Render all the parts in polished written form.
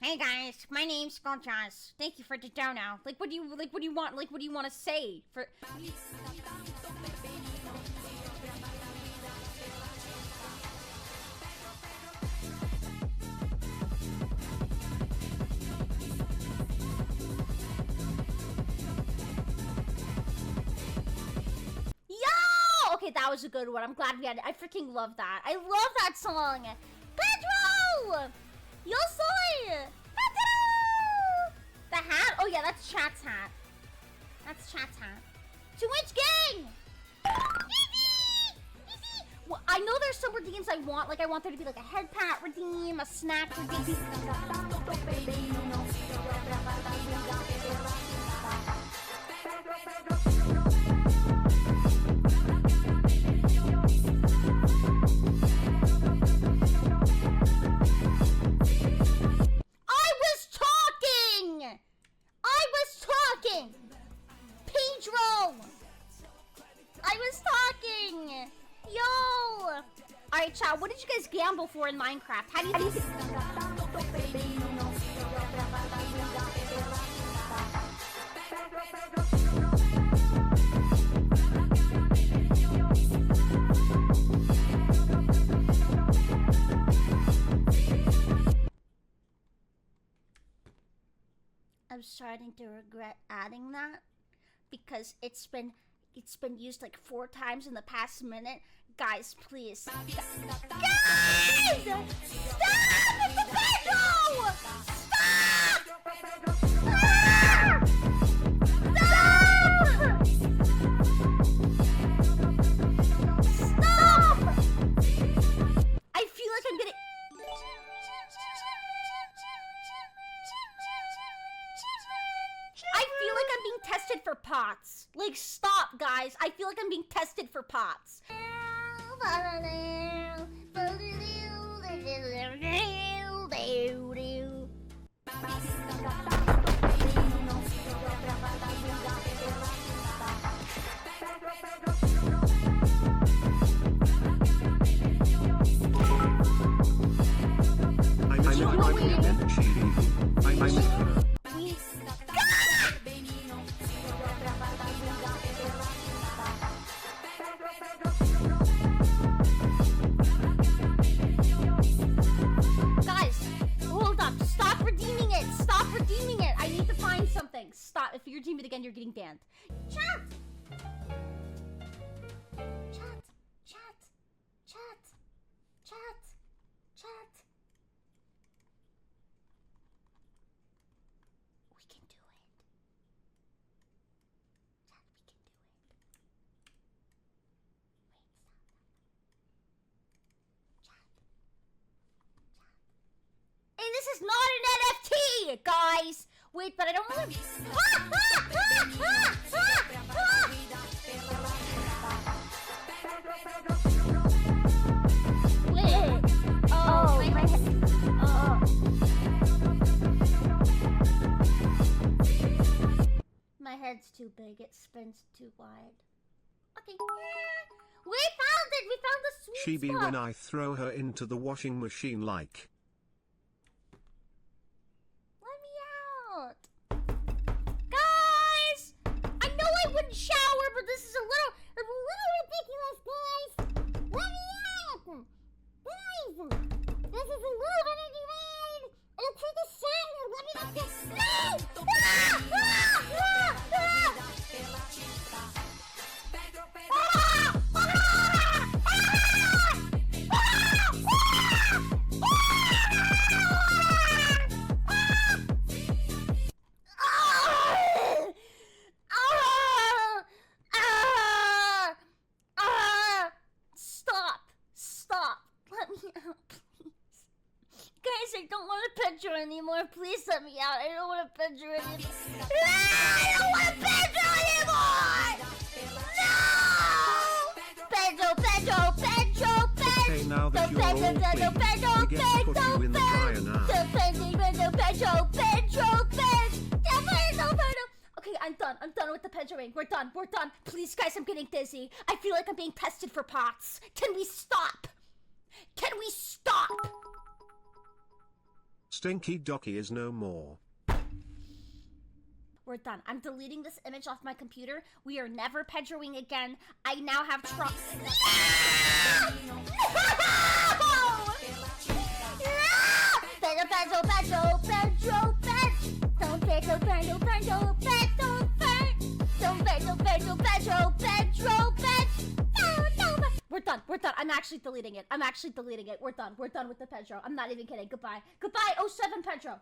Hey guys, my name's Gonchas. Thank you for the dono. What do you want? What do you want to say for? Yo! Okay, that was a good one. I'm glad we had it. I freaking love that. I love that song. Pedro! Yo soy! Pedro! The hat? Oh yeah, that's Chat's hat. That's Chat's hat. 2-inch gang! Well, I know there's some redeems I want. Like, I want there to be like a head pat redeem, a snack redeem. Pedro! I was talking! Yo! Alright, chat, what did you guys gamble for in Minecraft? How do you think? I'm starting to regret adding that because it's been used like 4 times in the past minute. Guys, please. Guys! Stop! It's the Pedro! Stop! Ah! Stop! Stop! I feel like I'm gonna... I feel like I'm being tested for pots. Like, stop, guys. I feel like I'm being tested for pots. Stop. If you redeem it again, you're getting banned. Chat! Chat. Chat. Chat. Chat. Chat. We can do it. Chat, we can do it. Wait, stop. Chat. And this is not an NFT, guys! Wait, but I don't want to... Wait. Oh, my head. Oh. My head's too big. It spins too wide. Okay. We found it! We found the sweet Chibi spot. when I throw her into the washing machine like... Guys! I know I wouldn't shower, but this is a little ridiculous, guys! Let me out! Guys! This is a little ridiculous! It'll take a shower! Let me out! No! Ah! Ah! Ah! Ah! Stop. Let me out, please. Guys, I don't want a Pedro anymore. Please let me out. I don't want a Pedro anymore. I don't want a Pedro anymore! No! Pedro! Okay, now that you're all clean, we get to put you in the dryer now. Okay, I'm done with the Pedroing. We're done. Please, guys, I'm getting dizzy. I feel like I'm being tested for pots. Can we stop? Stinky Doki is no more. We're done. I'm deleting this image off my computer. We are never Pedroing again. I now have trust. No! Pedro, Pedro, Pedro, Pedro, Pedro. Don't Pedro, Pedro, Pedro, Pedro, Don't Pedro, Pedro, Pedro, Pedro, Pedro. We're done. We're done. I'm actually deleting it. I'm actually deleting it. We're done. We're done with the Pedro. I'm not even kidding. Goodbye. Goodbye, 07 Pedro.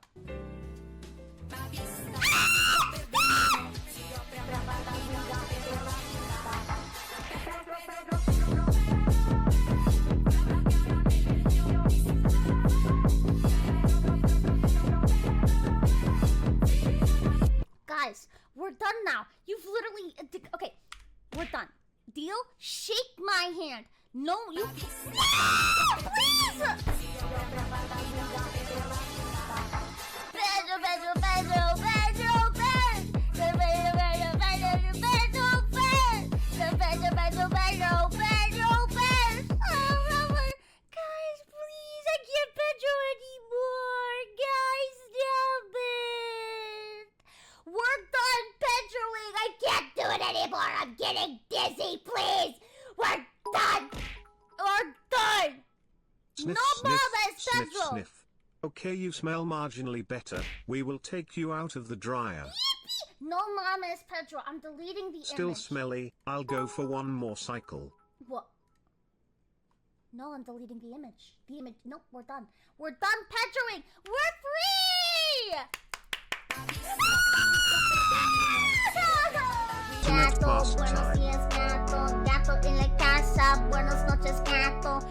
Guys, we're done now. You've literally... Okay, we're done. Deal? Shake my hand. No, you... Please! Pedro, Pedro, Pedro, Pedro, Pedro, Pedro, Pedro, Pedro, Pedro. Oh, guys, please, I can't Pedro anymore. Guys, stop it. We're done Pedroing. I can't do it anymore. I'm getting dizzy, please. We're done. We're done. Sniff, No more sniff, Pedro. sniff, sniff. Okay, you smell marginally better. We will take you out of the dryer. No mama is Pedro. I'm deleting the Still image. smelly. I'll go for one more cycle. What? No, I'm deleting the image. The image. Nope, we're done. We're done Pedroing. We're free! Tonight Gato, pastime. buenos días, gato. Gato en la casa. Buenas noches, gato.